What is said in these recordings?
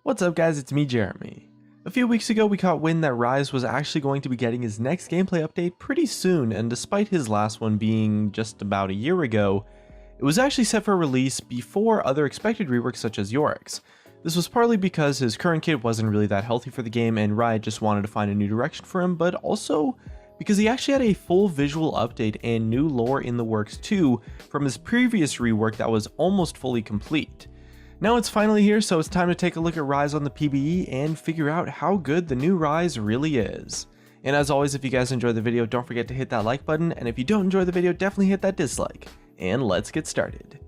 What's up guys, it's me Jeremy. A few weeks ago we caught wind that Ryze was actually going to be getting his next gameplay update pretty soon, and despite his last one being just about a year ago, it was actually set for release before other expected reworks such as Yorick's. This was partly because his current kit wasn't really that healthy for the game and Ryze just wanted to find a new direction for him, but also because he actually had a full visual update and new lore in the works too from his previous rework that was almost fully complete. Now it's finally here, so it's time to take a look at Ryze on the PBE and figure out how good the new Ryze really is. And as always, if you guys enjoyed the video, don't forget to hit that like button, and if you don't enjoy the video, definitely hit that dislike. And let's get started.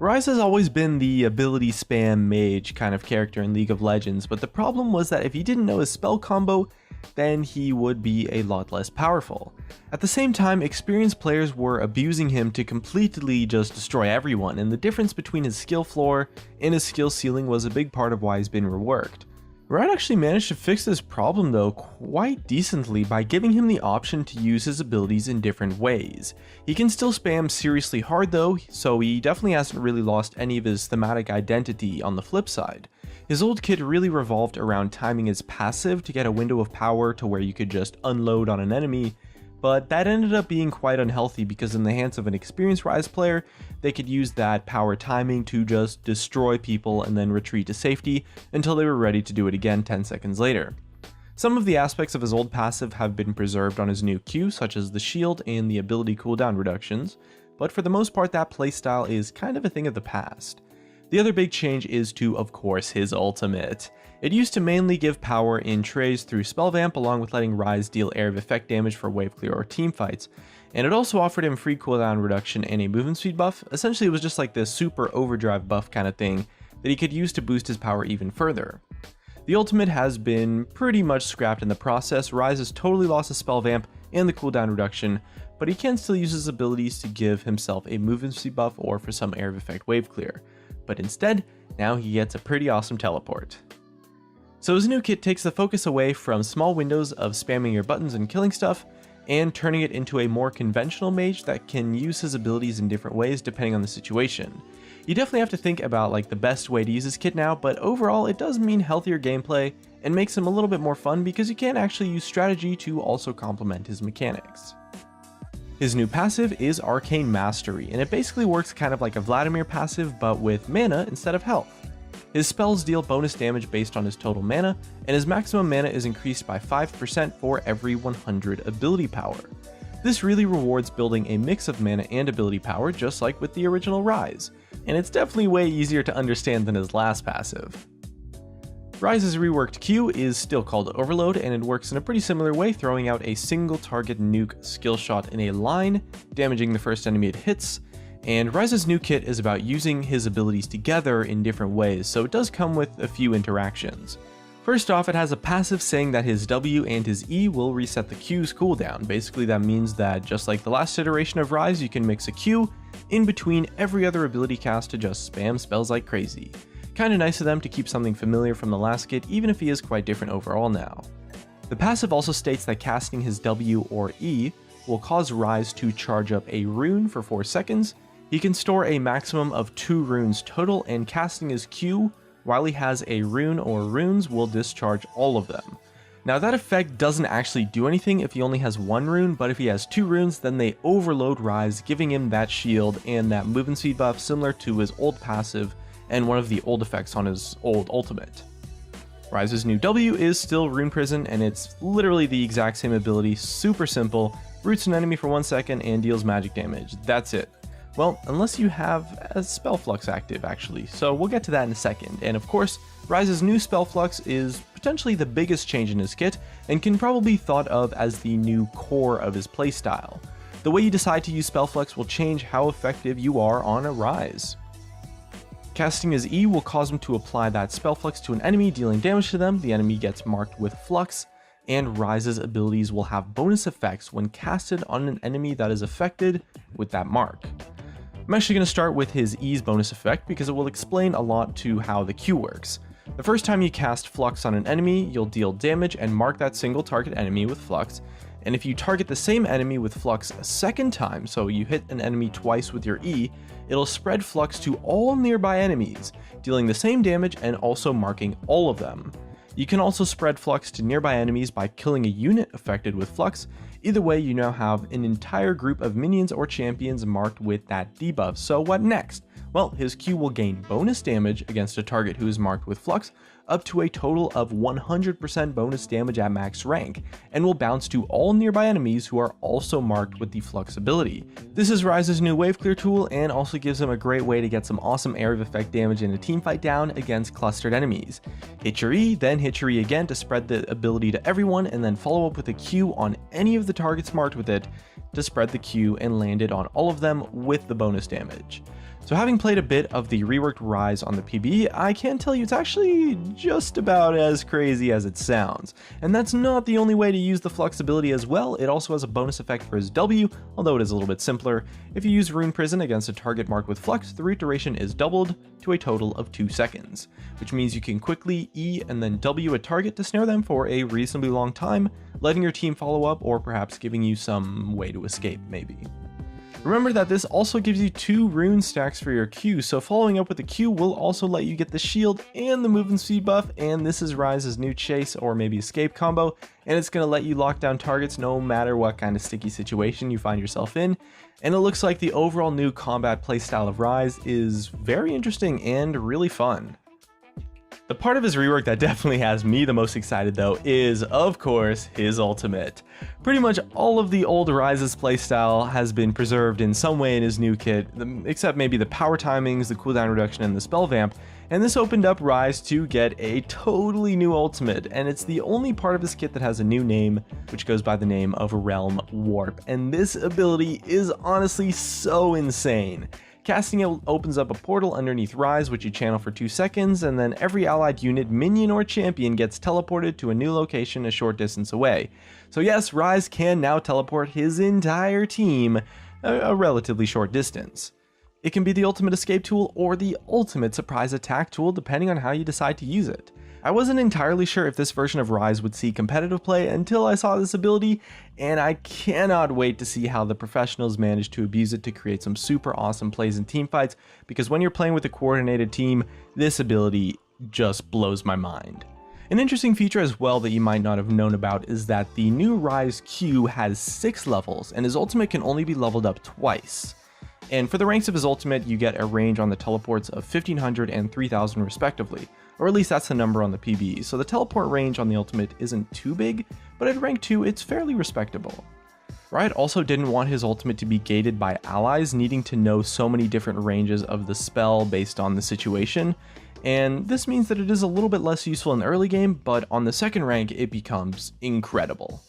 Ryze has always been the ability spam mage kind of character in League of Legends, but the problem was that if he didn't know his spell combo, then he would be a lot less powerful. At the same time, experienced players were abusing him to completely just destroy everyone, and the difference between his skill floor and his skill ceiling was a big part of why he's been reworked. Ryze actually managed to fix this problem though quite decently by giving him the option to use his abilities in different ways. He can still spam seriously hard though, so he definitely hasn't really lost any of his thematic identity on the flip side. His old kit really revolved around timing his passive to get a window of power to where you could just unload on an enemy, but that ended up being quite unhealthy because in the hands of an experienced Ryze player, they could use that power timing to just destroy people and then retreat to safety until they were ready to do it again 10 seconds later. Some of the aspects of his old passive have been preserved on his new Q, such as the shield and the ability cooldown reductions, but for the most part that playstyle is kind of a thing of the past. The other big change is to, of course, his ultimate. It used to mainly give power in trays through spell vamp along with letting Ryze deal area of effect damage for wave clear or team fights, and it also offered him free cooldown reduction and a movement speed buff. Essentially it was just like this super overdrive buff kind of thing that he could use to boost his power even further. The ultimate has been pretty much scrapped in the process. Ryze has totally lost his spell vamp and the cooldown reduction, but he can still use his abilities to give himself a movement speed buff or for some area of effect wave clear. But instead, now he gets a pretty awesome teleport. So his new kit takes the focus away from small windows of spamming your buttons and killing stuff, and turning it into a more conventional mage that can use his abilities in different ways depending on the situation. You definitely have to think about like the best way to use his kit now, but overall it does mean healthier gameplay and makes him a little bit more fun because you can actually use strategy to also complement his mechanics. His new passive is Arcane Mastery, and it basically works kind of like a Vladimir passive but with mana instead of health. His spells deal bonus damage based on his total mana, and his maximum mana is increased by 5% for every 100 ability power. This really rewards building a mix of mana and ability power just like with the original Ryze, and it's definitely way easier to understand than his last passive. Ryze's reworked Q is still called Overload, and it works in a pretty similar way, throwing out a single target nuke skill shot in a line, damaging the first enemy it hits. And Ryze's new kit is about using his abilities together in different ways, so it does come with a few interactions. First off, it has a passive saying that his W and his E will reset the Q's cooldown. Basically that means that just like the last iteration of Ryze, you can mix a Q in between every other ability cast to just spam spells like crazy. Kinda nice of them to keep something familiar from the last kit, even if he is quite different overall now. The passive also states that casting his W or E will cause Ryze to charge up a rune for 4 seconds. He can store a maximum of 2 runes total, and casting his Q while he has a rune or runes will discharge all of them. Now that effect doesn't actually do anything if he only has 1 rune, but if he has 2 runes then they overload Ryze, giving him that shield and that movement speed buff similar to his old passive and one of the old effects on his old ultimate. Ryze's new W is still Rune Prison, and it's literally the exact same ability, super simple, roots an enemy for 1 second and deals magic damage, that's it. Well, unless you have a Spell Flux active actually, so we'll get to that in a second. And of course, Ryze's new Spell Flux is potentially the biggest change in his kit, and can probably be thought of as the new core of his playstyle. The way you decide to use Spell Flux will change how effective you are on a Ryze. Casting his E will cause him to apply that spell flux to an enemy, dealing damage to them. The enemy gets marked with flux, and Ryze's abilities will have bonus effects when casted on an enemy that is affected with that mark. I'm actually going to start with his E's bonus effect because it will explain a lot to how the Q works. The first time you cast flux on an enemy, you'll deal damage and mark that single target enemy with flux, and if you target the same enemy with Flux a second time, so you hit an enemy twice with your E, it'll spread Flux to all nearby enemies, dealing the same damage and also marking all of them. You can also spread Flux to nearby enemies by killing a unit affected with Flux. Either way, you now have an entire group of minions or champions marked with that debuff. So what next? Well, his Q will gain bonus damage against a target who is marked with Flux, up to a total of 100% bonus damage at max rank, and will bounce to all nearby enemies who are also marked with the Flux ability. This is Ryze's new wave clear tool and also gives him a great way to get some awesome area of effect damage in a teamfight down against clustered enemies. Hit your E, then hit your E again to spread the ability to everyone, and then follow up with a Q on any of the targets marked with it to spread the Q and land it on all of them with the bonus damage. So having played a bit of the reworked Ryze on the PB, I can tell you it's actually just about as crazy as it sounds. And that's not the only way to use the Flux ability as well. It also has a bonus effect for his W, although it is a little bit simpler. If you use Rune Prison against a target marked with Flux, the root duration is doubled to a total of 2 seconds, which means you can quickly E and then W a target to snare them for a reasonably long time, letting your team follow up or perhaps giving you some way to escape maybe. Remember that this also gives you 2 rune stacks for your Q, so following up with the Q will also let you get the shield and the movement speed buff, and this is Ryze's new chase or maybe escape combo, and it's going to let you lock down targets no matter what kind of sticky situation you find yourself in. And it looks like the overall new combat playstyle of Ryze is very interesting and really fun. The part of his rework that definitely has me the most excited though is, of course, his ultimate. Pretty much all of the old Ryze's playstyle has been preserved in some way in his new kit, except maybe the power timings, the cooldown reduction, and the spell vamp, and this opened up Ryze to get a totally new ultimate, and it's the only part of his kit that has a new name, which goes by the name of Realm Warp, and this ability is honestly so insane. Casting it opens up a portal underneath Ryze, which you channel for 2 seconds, and then every allied unit, minion, or champion gets teleported to a new location a short distance away. So yes, Ryze can now teleport his entire team a relatively short distance. It can be the ultimate escape tool or the ultimate surprise attack tool, depending on how you decide to use it. I wasn't entirely sure if this version of Ryze would see competitive play until I saw this ability, and I cannot wait to see how the professionals manage to abuse it to create some super awesome plays in teamfights, because when you're playing with a coordinated team, this ability just blows my mind. An interesting feature as well that you might not have known about is that the new Ryze Q has 6 levels, and his ultimate can only be leveled up twice. And for the ranks of his ultimate, you get a range on the teleports of 1500 and 3000 respectively, or at least that's the number on the PB, so the teleport range on the ultimate isn't too big, but at rank 2 it's fairly respectable. Riot also didn't want his ultimate to be gated by allies needing to know so many different ranges of the spell based on the situation, and this means that it is a little bit less useful in the early game, but on the second rank it becomes incredible.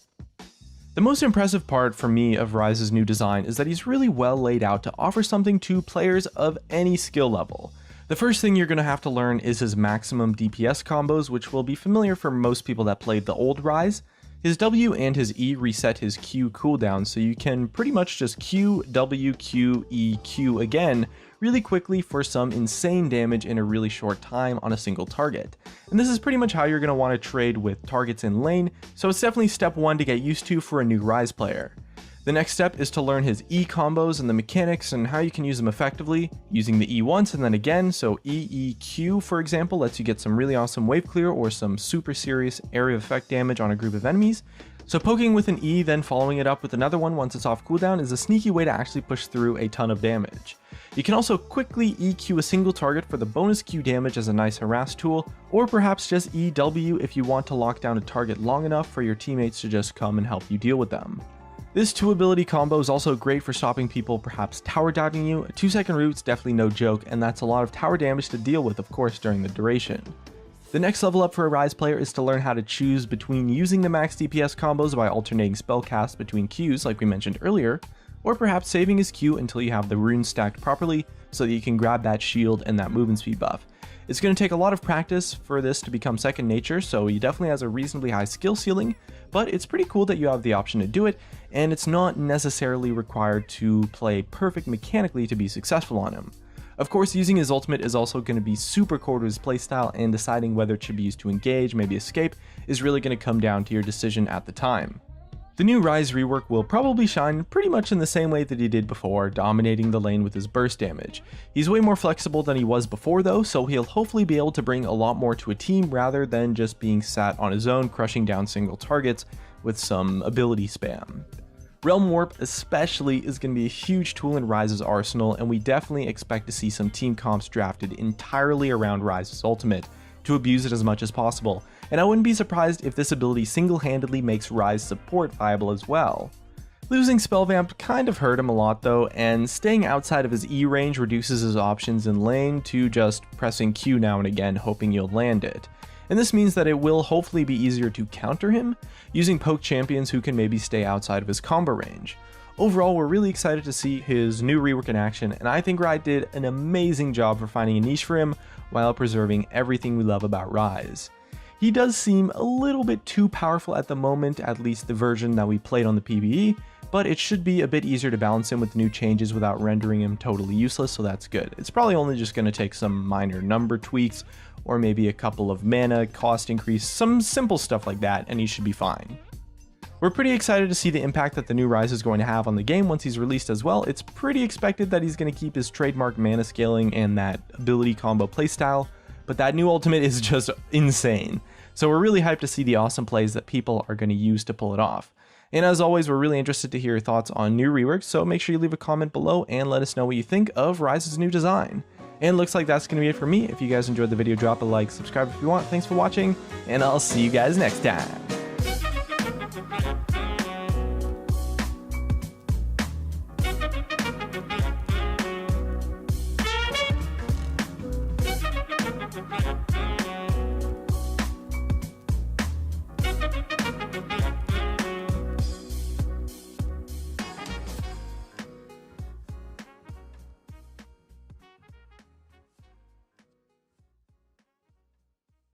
The most impressive part for me of Ryze's new design is that he's really well laid out to offer something to players of any skill level. The first thing you're going to have to learn is his maximum DPS combos, which will be familiar for most people that played the old Ryze. His W and his E reset his Q cooldown, so you can pretty much just Q, W, Q, E, Q again really quickly for some insane damage in a really short time on a single target. And this is pretty much how you're going to want to trade with targets in lane, so it's definitely step 1 to get used to for a new Ryze player. The next step is to learn his E combos and the mechanics and how you can use them effectively, using the E once and then again, so EEQ for example lets you get some really awesome wave clear or some super serious area of effect damage on a group of enemies. So poking with an E then following it up with another one once it's off cooldown is a sneaky way to actually push through a ton of damage. You can also quickly EQ a single target for the bonus Q damage as a nice harass tool, or perhaps just EW if you want to lock down a target long enough for your teammates to just come and help you deal with them. This 2 ability combo is also great for stopping people perhaps tower diving you. A 2-second root's definitely no joke, and that's a lot of tower damage to deal with, of course, during the duration. The next level up for a Ryze player is to learn how to choose between using the max DPS combos by alternating spell casts between Qs like we mentioned earlier, or perhaps saving his Q until you have the runes stacked properly so that you can grab that shield and that movement speed buff. It's going to take a lot of practice for this to become second nature, so he definitely has a reasonably high skill ceiling, but it's pretty cool that you have the option to do it, and it's not necessarily required to play perfect mechanically to be successful on him. Of course, using his ultimate is also going to be super core to his playstyle, and deciding whether it should be used to engage, maybe escape, is really going to come down to your decision at the time. The new Ryze rework will probably shine pretty much in the same way that he did before, dominating the lane with his burst damage. He's way more flexible than he was before though, so he'll hopefully be able to bring a lot more to a team rather than just being sat on his own crushing down single targets with some ability spam. Realm Warp especially is going to be a huge tool in Ryze's arsenal, and we definitely expect to see some team comps drafted entirely around Ryze's ultimate to abuse it as much as possible, and I wouldn't be surprised if this ability single-handedly makes Ryze support viable as well. Losing Spellvamp kind of hurt him a lot though, and staying outside of his E range reduces his options in lane to just pressing Q now and again hoping you'll land it. And this means that it will hopefully be easier to counter him, using poke champions who can maybe stay outside of his combo range. Overall, we're really excited to see his new rework in action, and I think Ryze did an amazing job for finding a niche for him while preserving everything we love about Ryze. He does seem a little bit too powerful at the moment, at least the version that we played on the PvE, but it should be a bit easier to balance him with new changes without rendering him totally useless, so that's good. It's probably only just going to take some minor number tweaks, or maybe a couple of mana cost increase, some simple stuff like that, and he should be fine. We're pretty excited to see the impact that the new Ryze is going to have on the game once he's released as well. It's pretty expected that he's going to keep his trademark mana scaling and that ability combo playstyle, but that new ultimate is just insane. So we're really hyped to see the awesome plays that people are going to use to pull it off. And as always, we're really interested to hear your thoughts on new reworks, so make sure you leave a comment below and let us know what you think of Ryze's new design. And looks like that's going to be it for me. If you guys enjoyed the video, drop a like, subscribe if you want. Thanks for watching, and I'll see you guys next time.